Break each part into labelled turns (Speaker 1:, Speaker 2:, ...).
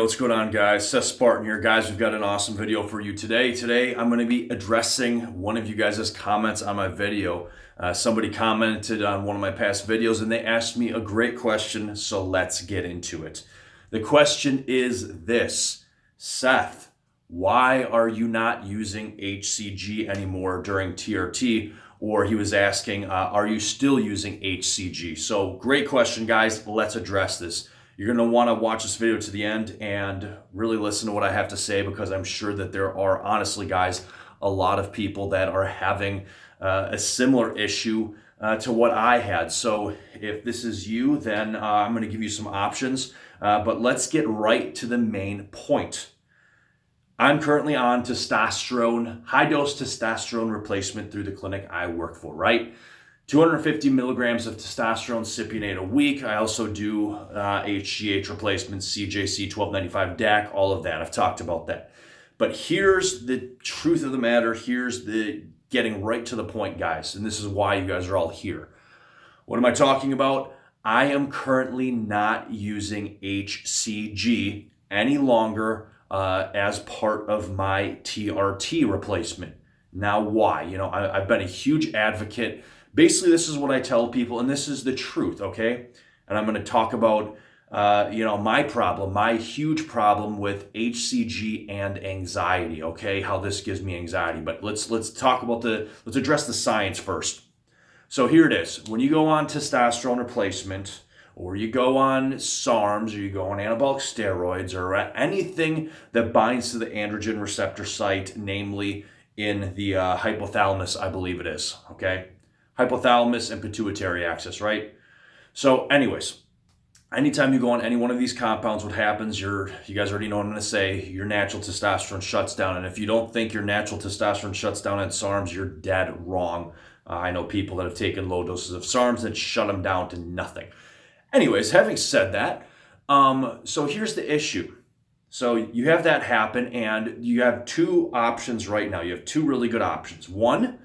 Speaker 1: what's going on, guys? Seth Spartan here. Guys, we've got an awesome video for you today. Today, I'm going to be addressing one of you guys' comments on my video. Somebody commented on one of my past videos, and they asked me a great question, so let's get into it. The question is this: Seth, why are you not using HCG anymore during TRT? Or he was asking, are you still using HCG? So great question, guys. Let's address this. You're going to want to watch this video to the end and really listen to what I have to say, because I'm sure that there are, honestly, guys, a lot of people that are having a similar issue to what I had. So if this is you, then I'm going to give you some options. But let's get right to the main point. I'm currently on testosterone, high-dose testosterone replacement through the clinic I work for, right? 250 milligrams of testosterone cypionate a week. I also do HGH replacement, CJC 1295 DAC, all of that. I've talked about that. But here's the truth of the matter. Here's the getting right to the point, guys. And this is why you guys are all here. What am I talking about? I am currently not using HCG any longer as part of my TRT replacement. Now, why? I've been a huge advocate. Basically, this is what I tell people, and this is the truth, okay? And I'm going to talk about, my huge problem with HCG and anxiety, okay? How this gives me anxiety. But let's address the science first. So here it is. When you go on testosterone replacement, or you go on SARMs, or you go on anabolic steroids, or anything that binds to the androgen receptor site, namely in the hypothalamus, I believe it is, okay? Hypothalamus and pituitary axis, right? So anyways, anytime you go on any one of these compounds, what happens, you guys already know what I'm going to say, your natural testosterone shuts down. And if you don't think your natural testosterone shuts down at SARMs, you're dead wrong. I know people that have taken low doses of SARMs that shut them down to nothing. Anyways, having said that, so here's the issue. So you have that happen, and you have two options right now. You have two really good options. One,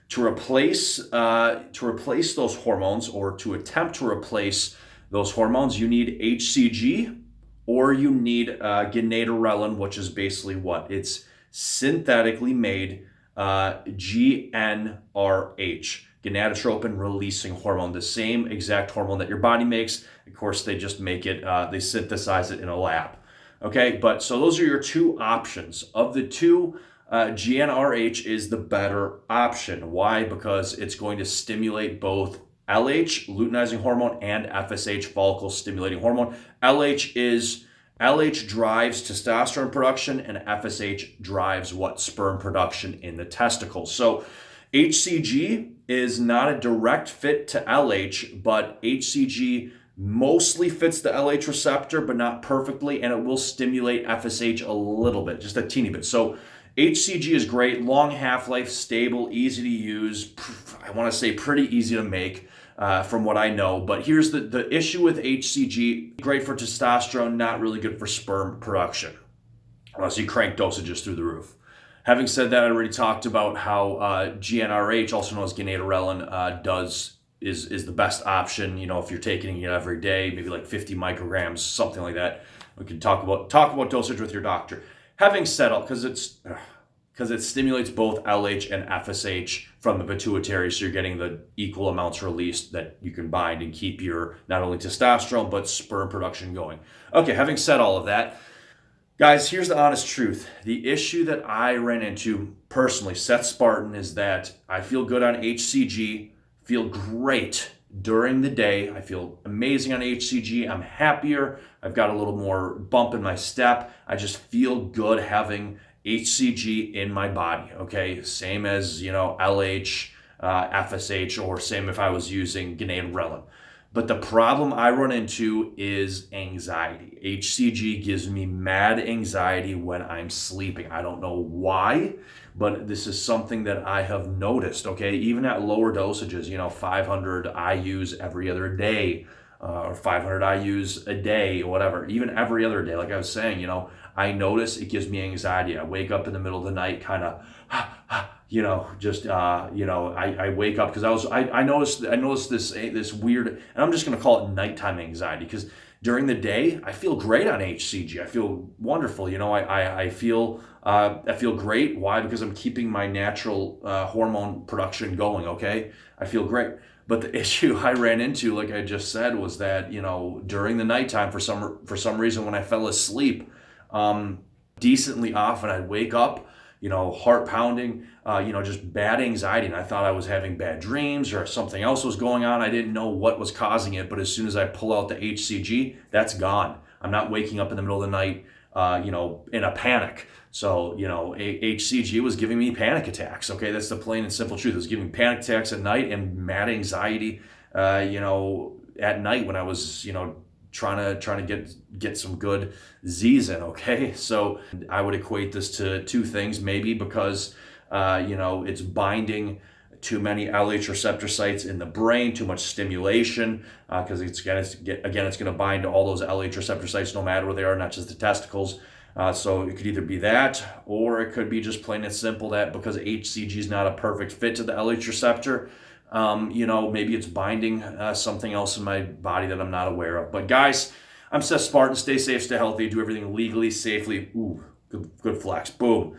Speaker 1: to replace those hormones, or to attempt to replace those hormones, you need HCG, or you need gonadorelin, which is basically what? It's synthetically made GnRH. Gonadotropin releasing hormone, the same exact hormone that your body makes. Of course, they just make it, they synthesize it in a lab. Okay, but so those are your two options. Of the two, GnRH is the better option. Why? Because it's going to stimulate both LH, luteinizing hormone, and FSH, follicle stimulating hormone. LH drives testosterone production, and FSH drives what? Sperm production in the testicles. So HCG is not a direct fit to LH, but HCG mostly fits the LH receptor, but not perfectly, and it will stimulate FSH a little bit, just a teeny bit. So HCG is great, long half-life, stable, easy to use. I want to say pretty easy to make from what I know. But here's the issue with HCG: great for testosterone, not really good for sperm production, unless you crank dosages through the roof. Having said that, I already talked about how GnRH, also known as gonadorelin, is the best option. If you're taking it every day, maybe like 50 micrograms, something like that. We can talk about dosage with your doctor. Having said all, because it stimulates both LH and FSH from the pituitary, so you're getting the equal amounts released that you can bind and keep your not only testosterone but sperm production going. Okay, having said all of that, guys, here's the honest truth. The issue that I ran into personally, Seth Spartan, is that I feel good on HCG, feel great during the day. I feel amazing on HCG. I'm happier. I've got a little more bump in my step. I just feel good having HCG in my body, okay? Same as, LH, FSH, or same if I was using gonadorelin. But the problem I run into is anxiety. HCG gives me mad anxiety when I'm sleeping. I don't know why, but this is something that I have noticed, okay? Even at lower dosages, 500 IUs every other day, or 500 IUs a day, or whatever, even every other day. Like I was saying, I notice it gives me anxiety. I wake up in the middle of the night, kind of, I wake up because I noticed this weird, and I'm just going to call it nighttime anxiety, because during the day, I feel great on HCG. I feel wonderful. I feel great. Why? Because I'm keeping my natural hormone production going. Okay, I feel great. But the issue I ran into, like I just said, was that during the nighttime, for some reason, when I fell asleep, decently often I'd wake up, heart pounding, just bad anxiety. And I thought I was having bad dreams or something else was going on. I didn't know what was causing it. But as soon as I pull out the HCG, that's gone. I'm not waking up in the middle of the night, in a panic. So, HCG was giving me panic attacks. Okay, that's the plain and simple truth. It was giving me panic attacks at night and mad anxiety, at night when I was, trying to get some good Z's in. Okay, so I would equate this to two things, maybe because it's binding too many LH receptor sites in the brain, too much stimulation, because it's going to bind to all those LH receptor sites no matter where they are, not just the testicles. So it could either be that, or it could be just plain and simple that because HCG is not a perfect fit to the LH receptor, maybe it's binding something else in my body that I'm not aware of. But guys, I'm Seth Spartan. Stay safe, stay healthy, do everything legally, safely. Ooh, good flex. Boom.